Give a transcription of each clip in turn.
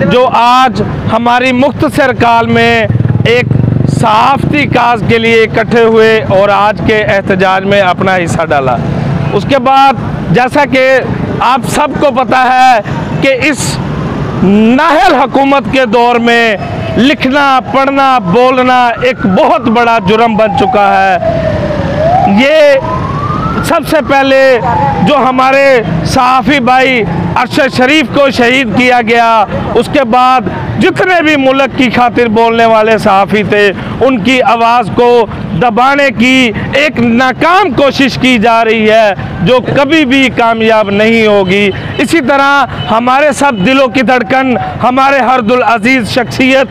जो आज हमारी मुख्तसर काल में एक सहाफ़ती काज के लिए इकट्ठे हुए और आज के एहतजाज में अपना हिस्सा डाला। उसके बाद जैसा कि आप सबको पता है कि इस नाअहल हुकूमत के दौर में लिखना, पढ़ना, बोलना एक बहुत बड़ा जुर्म बन चुका है। ये सबसे पहले जो हमारे सहाफ़ी भाई अरशद शरीफ को शहीद किया गया, उसके बाद जितने भी मुल्क की खातिर बोलने वाले सहाफ़ी थे उनकी आवाज़ को दबाने की एक नाकाम कोशिश की जा रही है जो कभी भी कामयाब नहीं होगी। इसी तरह हमारे सब दिलों की धड़कन, हमारे हरदुल अजीज़ शख्सियत,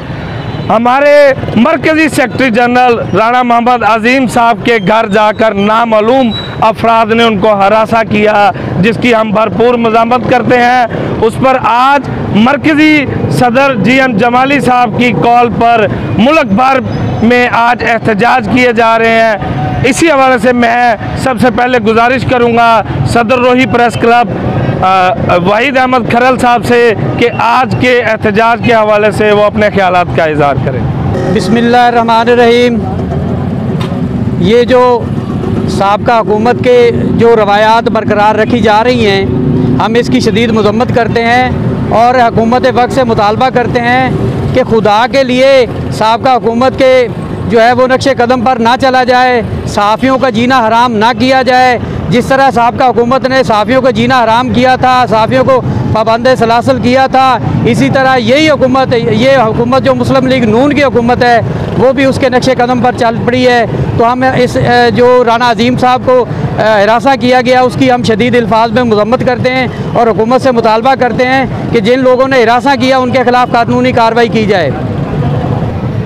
हमारे मरकज़ी सेक्रेटरी जनरल राणा मोहम्मद अज़ीम साहब के घर जाकर नामालूम अफराद ने उनको हरासा किया, जिसकी हम भरपूर मज़ामत करते हैं। उस पर आज मरकज़ी सदर GM जमाली साहब की कॉल पर मुल्क भर में आज एहतजाज किए जा रहे हैं। इसी हवाले से मैं सबसे पहले गुजारिश करूँगा सदर रोही प्रेस क्लब वहीद अहमद खरल साहब से कि आज के एहतजाज के हवाले से वो अपने ख्यालात का इज़हार करें। बिस्मिल्लाहिर्रहमानिर्रहीम। ये जो साबका हुकूमत के जो रवायात बरकरार रखी जा रही हैं, हम इसकी शदीद मज़म्मत करते हैं और हुकूमत वक्त से मुतालबा करते हैं कि खुदा के लिए साबका हुकूमत के जो है वो नक्शे कदम पर ना चला जाए, सहाफ़ियों का जीना हराम ना किया जाए। जिस तरह साबका हुकूमत ने सहाफ़ियों को जीना हराम किया था, सहाफ़ियों को पाबंद सलासल किया था, इसी तरह यही हुकूमत, ये हुकूमत जो मुस्लिम लीग नून की हुकूमत है वो भी उसके नक्शे कदम पर चल पड़ी है। तो हम इस जो राणा अज़ीम साहब को हिरासा किया गया उसकी हम शदीद अल्फाज में मज़म्मत करते हैं और हुकूमत से मुतालबा करते हैं कि जिन लोगों ने हिरासा किया उनके ख़िलाफ़ कानूनी कार्रवाई की जाए।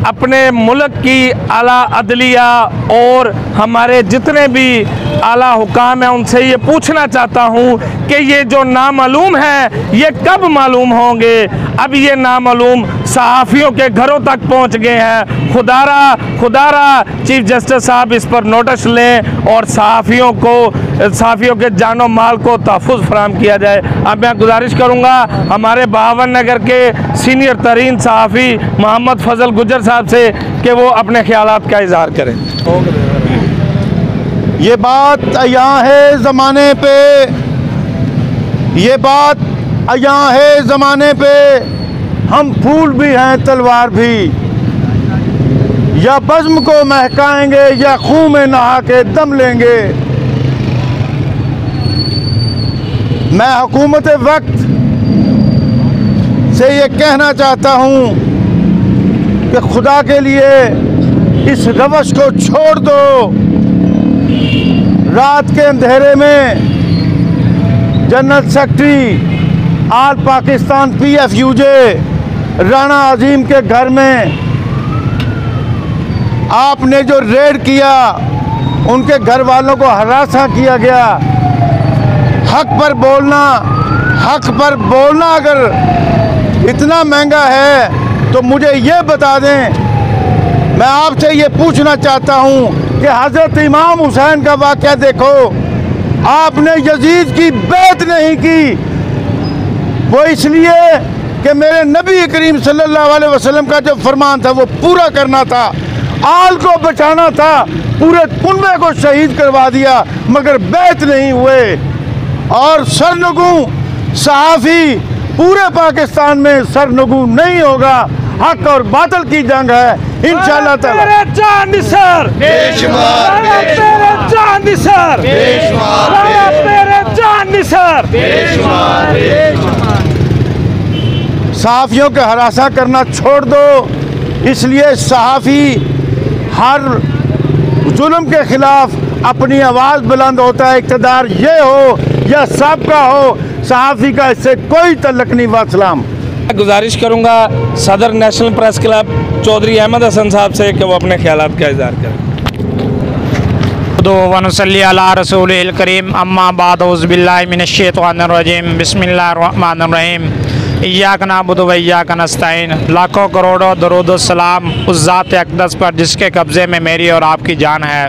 अपने मुल्क की आला अदलिया और हमारे जितने भी आला हुकाम हैं उनसे ये पूछना चाहता हूँ कि ये जो नामालूम है ये कब मालूम होंगे। अब ये नामालूम सहाफ़ियों के घरों तक पहुँच गए हैं। खुदारा चीफ जस्टिस साहब इस पर नोटिस लें और सहाफ़ियों के जानो माल को तहफ़्फ़ुज़ फराहम किया जाए। अब मैं गुजारिश करूँगा हमारे बहावन नगर के सीनियर तरीन सहाफ़ी मोहम्मद फजल गुजर साहब से कि वो अपने ख्यालात का इज़हार करें। ये बात यहाँ है ज़माने पे, ये बात यहाँ है ज़माने पे, हम फूल भी हैं तलवार भी, या बज़्म को महकाएंगे या खून में नहा के दम लेंगे। मैं हुकूमत वक्त से ये कहना चाहता हूँ कि खुदा के लिए इस रवश को छोड़ दो। रात के अंधेरे में जनरल सेक्रेटरी आल पाकिस्तान PFUJ राणा अज़ीम के घर में आपने जो रेड किया, उनके घर वालों को हरासा किया गया। हक पर बोलना अगर इतना महंगा है तो मुझे ये बता दें। मैं आपसे ये पूछना चाहता हूँ कि हज़रत इमाम हुसैन का वाक़या देखो, आपने यजीद की बैत नहीं की, वो इसलिए कि मेरे नबी करीम सल्लल्लाहु अलैहि वसल्लम का जो फरमान था वो पूरा करना था, आल को बचाना था, पूरे कुनबे को शहीद करवा दिया मगर बैत नहीं हुए। और सरनगू सहाफ़ी पूरे पाकिस्तान में सरनगू नहीं होगा। हक और बातिल की जंग है इंशाअल्लाह ताला। सहाफ़ियों के हरासा करना छोड़ दो। इसलिए सहाफ़ी हर जुल्म के ख़िलाफ़ अपनी आवाज़ बुलंद होता है, इक़्तिदार ये हो या सबका हो, सहाफ़ी का इससे कोई तल्लुक़ नहीं। वासलाम। गुजारिश करूँगा सदर national press club Chaudhry Ahmad Hasan साहब से कि वो अपने ख्यालात का इज़हार करें। वनसल्ली अला रसूलिल करीम अम्मा बाद औज़ु बिल्लाहि मिनश्शैतानिर रजीम बिस्मिल्लाहिर्रहमानिर्रहीम इय्याका नअबुदु व इय्याका नस्तईन। लाखों करोड़ों दरूद व सलाम उस ज़ात अक़दस पर जिसके कब्ज़े में मेरी और आपकी जान है।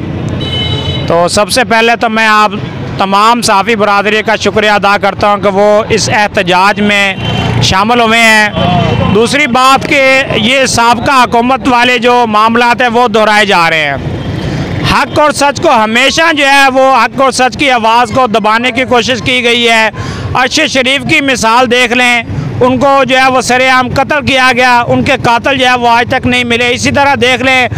तो सबसे पहले तो मैं आप तमाम सहाफ़ी बरादरी का शुक्रिया अदा करता हूँ कि वो इस एहतजाज में शामिल हुए हैं। दूसरी बात कि ये साबका हुकूमत वाले जो मामलात हैं वो दोहराए जा रहे हैं। हक़ और सच को हमेशा जो है वो हक़ और सच की आवाज़ को दबाने की कोशिश की गई है। अरशद शरीफ की मिसाल देख लें, उनको जो है वो सरेआम कत्ल किया गया, उनके कातिल जो है वो आज तक नहीं मिले। इसी तरह देख लें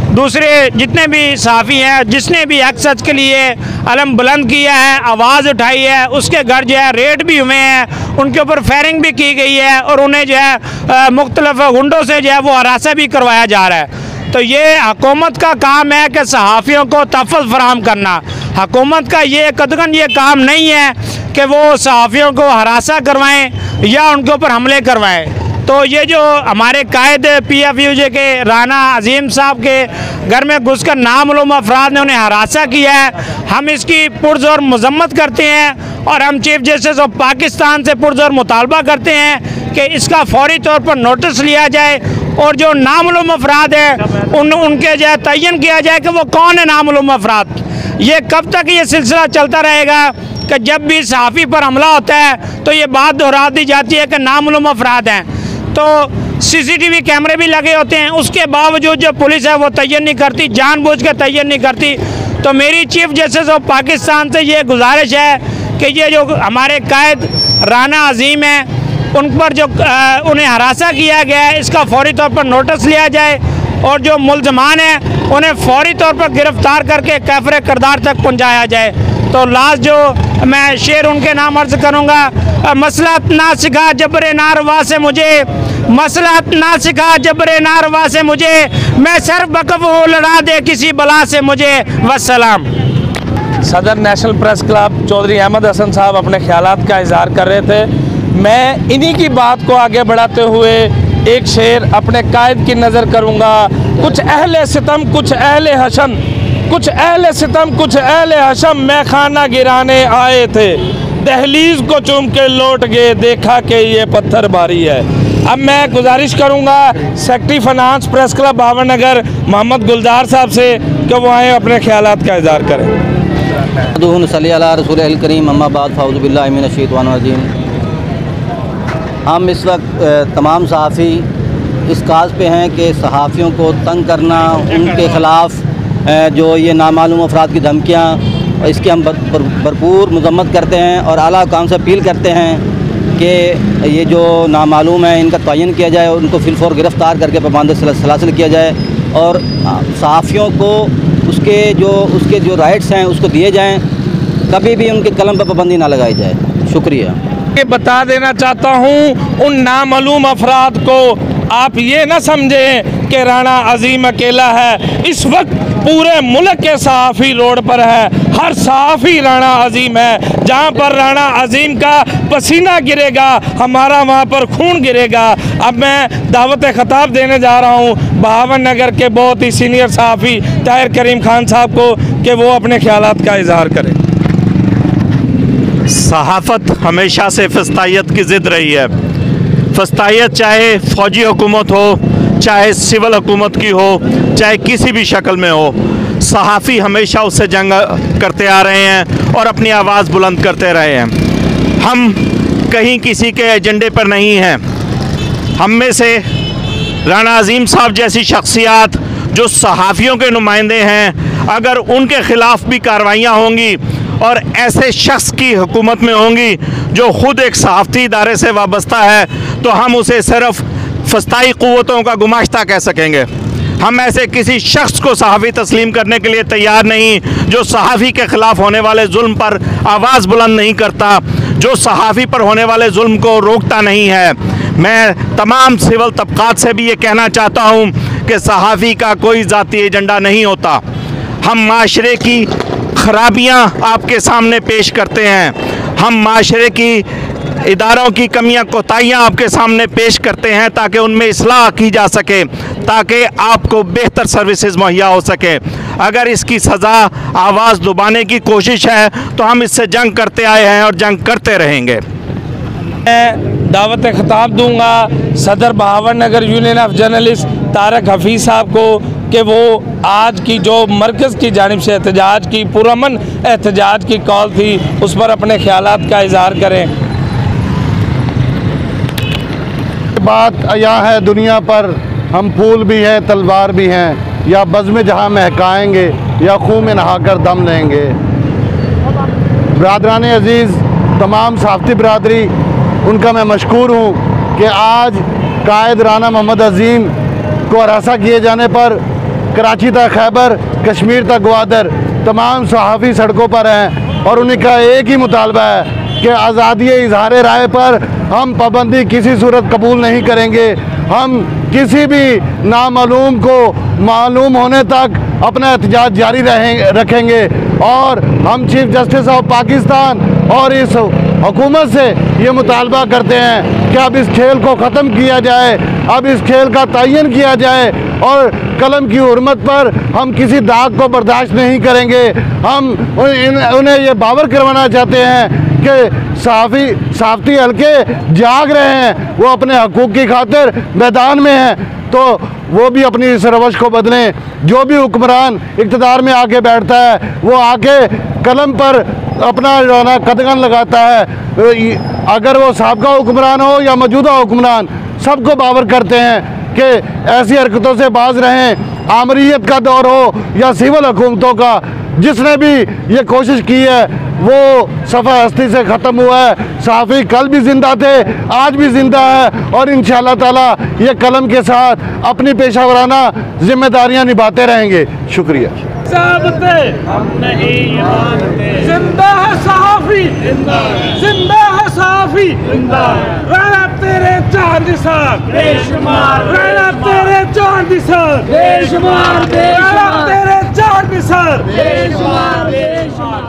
दूसरे जितने भी सहाफ़ी हैं, जिसने भी हक़ सच के लिए अलम बुलंद किया है, आवाज़ उठाई है, उसके घर जो है रेड भी हुए हैं, उनके ऊपर फायरिंग भी की गई है और उन्हें जो है मुख्तलिफ गुंडों से जो है वो हरासा भी करवाया जा रहा है। तो ये हुकूमत का काम है कि सहाफ़ियों को तहफ़्फ़ुज़ फराहम करना। हुकूमत का ये कतई ये काम नहीं है कि वो सहाफ़ियों को हरासा करवाएं या उनके ऊपर हमले करवाएं। तो ये जो हमारे कायद PFUJ के राना अजीम साहब के घर में घुसकर नामालूम अफराद ने उन्हें हरासा किया है, हम इसकी पुरज़ोर मज़म्मत करते हैं और हम चीफ जस्टिस ऑफ पाकिस्तान से पुरज़ोर मुतालबा करते हैं कि इसका फौरी तौर पर नोटिस लिया जाए और जो नामालूम अफराद हैं उनके जो है तयन किया जाए कि वो कौन है नामालूम अफराद। ये कब तक ये सिलसिला चलता रहेगा कि जब भी सहाफ़ी पर हमला होता है तो ये बात दोहरा दी जाती है कि नामालूम अफराद हैं। तो CCTV कैमरे भी लगे होते हैं, उसके बावजूद जो पुलिस है वो तयन नहीं करती, जानबूझ के तयन नहीं करती। तो मेरी चीफ जस्टिस ऑफ पाकिस्तान से ये गुजारिश है कि ये जो हमारे कायद राना अजीम हैं उन पर जो उन्हें हरासा किया गया है इसका फौरी तौर पर नोटिस लिया जाए और जो मुल्ज़मान हैं उन्हें फौरी तौर पर गिरफ़्तार करके कैफ़रे किरदार तक पहुँचाया जाए। तो लास्ट जो मैं शेर उनके नाम अर्ज़ करूँगा, मसलहत ना सिखा जबरे नारवा से मुझे, मसलहत ना सिखा जबरे नारवा से मुझे, मैं सर बकफ हो लड़ा दे किसी बला से मुझे, वस्सलाम। सदर national press club Chaudhry Ahmad Hasan साहब अपने ख्यालात का इजहार कर रहे थे। मैं इन्हीं की बात को आगे बढ़ाते हुए एक शेर अपने कायद की नज़र करूँगा। कुछ अहले सितम कुछ अहले हशम, कुछ अहले सितम कुछ अहले हशम मैं खाना गिराने आए थे, दहलीज को चूम के लौट गए, देखा कि ये पत्थर भारी है। अब मैं गुजारिश करूँगा secretary finance press club Bhavnagar Mohammad Gulzar Sahab से कि वो आए अपने ख्यालात का इजहार करें। सल्ली अला रसूलिल करीम अम्मा बाद फ़ाऊज़ु बिल्लाहि मिनश शैतानिर रजीम। हम इस वक्त तमाम सहाफ़ी इस काज पे हैं कि सहाफ़ियों को तंग करना, उनके ख़िलाफ़ जो ये नामालूम अफराद की धमकियाँ, इसकी हम भरपूर मज़म्मत करते हैं और आला हुकाम से अपील करते हैं कि ये जो नामालूम है इनका तयन किया जाए, उनको फिलफौर गिरफ़्तार करके पाबंद सलासिल किया जाए और सहाफ़ियों को उसके जो राइट्स हैं उसको दिए जाएँ, कभी भी उनके कलम पर पाबंदी ना लगाई जाए। शुक्रिया। बता देना चाहता हूँ उन नामालूम अफराद को, आप ये ना समझें कि राना अजीम अकेला है। इस वक्त पूरे मुल्क के सहाफ़ी रोड पर है, हर सहाफ़ी राना अजीम है। जहाँ पर राना अजीम का पसीना गिरेगा हमारा वहाँ पर खून गिरेगा। अब मैं दावत खिताब देने जा रहा हूँ भावनगर के बहुत ही सीनियर सहाफ़ी ताहिर करीम खान साहब को कि वो अपने ख्यालात का इजहार करें। सहाफ़त हमेशा से फस्तायत की ज़िद रही है। फस्तायत चाहे फ़ौजी हुकूमत हो, चाहे सिविल हुकूमत की हो, चाहे किसी भी शक्ल में हो, सहाफ़ी हमेशा उससे जंग करते आ रहे हैं और अपनी आवाज़ बुलंद करते रहे हैं। हम कहीं किसी के एजेंडे पर नहीं हैं। हम में से राना अजीम साहब जैसी शख्सियात जो सहाफ़ियों के नुमाइंदे हैं, अगर उनके ख़िलाफ़ भी कार्रवाइयाँ होंगी और ऐसे शख्स की हुकूमत में होंगी जो ख़ुद एक सहाफ़ती इदारे से वाबस्ता है, तो हम उसे सिर्फ़ फस्ताई क़ुव्वतों का गुमाश्ता कह सकेंगे। हम ऐसे किसी शख्स को सहाफ़ी तस्लीम करने के लिए तैयार नहीं जो सहाफ़ी के ख़िलाफ़ होने वाले जुल्म पर आवाज़ बुलंद नहीं करता, जो सहाफ़ी पर होने वाले जुल्म को रोकता नहीं है। मैं तमाम सिविल तबक़ात से भी ये कहना चाहता हूँ कि सहाफ़ी का कोई ज़ाती एजेंडा नहीं होता। हम माशरे की खराबियाँ आपके सामने पेश करते हैं, हम माशरे की इदारों की कमियां कोताहियां आपके सामने पेश करते हैं ताकि उनमें इस्लाह की जा सके, ताकि आपको बेहतर सर्विसेज मुहैया हो सके। अगर इसकी सज़ा आवाज़ दबाने की कोशिश है तो हम इससे जंग करते आए हैं और जंग करते रहेंगे। मैं दावत खिताब दूंगा सदर Bhavnagar union of journalist Tarak Hafeez साहब को कि वो आज की जो मरकज़ की जानिब से एहतजाज की पुरअमन एहतजाज की कॉल थी उस पर अपने ख्यालात का इजहार करें। बात यहाँ है दुनिया पर हम फूल भी हैं तलवार भी हैं, या बज़्म जहाँ महकाएंगे या खून में नहाकर दम लेंगे। बरादरान अज़ीज़, तमाम सहाफ़ती बरादरी, उनका मैं मशकूर हूँ कि आज कायद राना मोहम्मद अज़ीम को हरासा किए जाने पर कराची तक खैबर, कश्मीर तक ग्वादर तमाम सहाफ़ी सड़कों पर हैं और उन्हीं का एक ही मुतालबा है कि आज़ादी इज़हार राय पर हम पाबंदी किसी सूरत कबूल नहीं करेंगे। हम किसी भी नामालूम को मालूम होने तक अपना एहतजाज जारी रखेंगे और हम चीफ जस्टिस ऑफ पाकिस्तान और इस हुकूमत से ये मुतालबा करते हैं कि अब इस खेल को ख़त्म किया जाए, अब इस खेल का तयन किया जाए और कलम की हुर्मत पर हम किसी दाग को बर्दाश्त नहीं करेंगे। हम उन्हें ये बावर करवाना चाहते हैं कि सहाफ़ती हल्के जाग रहे हैं, वो अपने हकूक़ की खातिर मैदान में हैं, तो वो भी अपनी इस रवश को बदलें। जो भी हुक्मरान इक़्तिदार में आके बैठता है वो आके कलम पर अपना जो है ना कदगन लगाता है। अगर वो साबका हुक्मरान हो या मौजूदा हुक्मरान, सबको बावर करते हैं कि ऐसी हरकतों से बाज रहें। आमरीत का दौर हो या सिविल हुकूमतों का, जिसने भी ये कोशिश की है वो सफ़ा हस्ती से ख़त्म हुआ है। सहाफ़ी कल भी ज़िंदा थे, आज भी ज़िंदा है और इंशाअल्लाह ताला ये कलम के साथ अपनी पेशावराना जिम्मेदारियां निभाते रहेंगे। शुक्रिया। हम नहीं मानते, जिंदा है सहाफ़ी, जिंदा है सहाफ़ी, राना तेरे चांद साथ बेशुमार, राना तेरे चांद साथ बेशुमार, राना तेरे चांद साथ बेशुमार।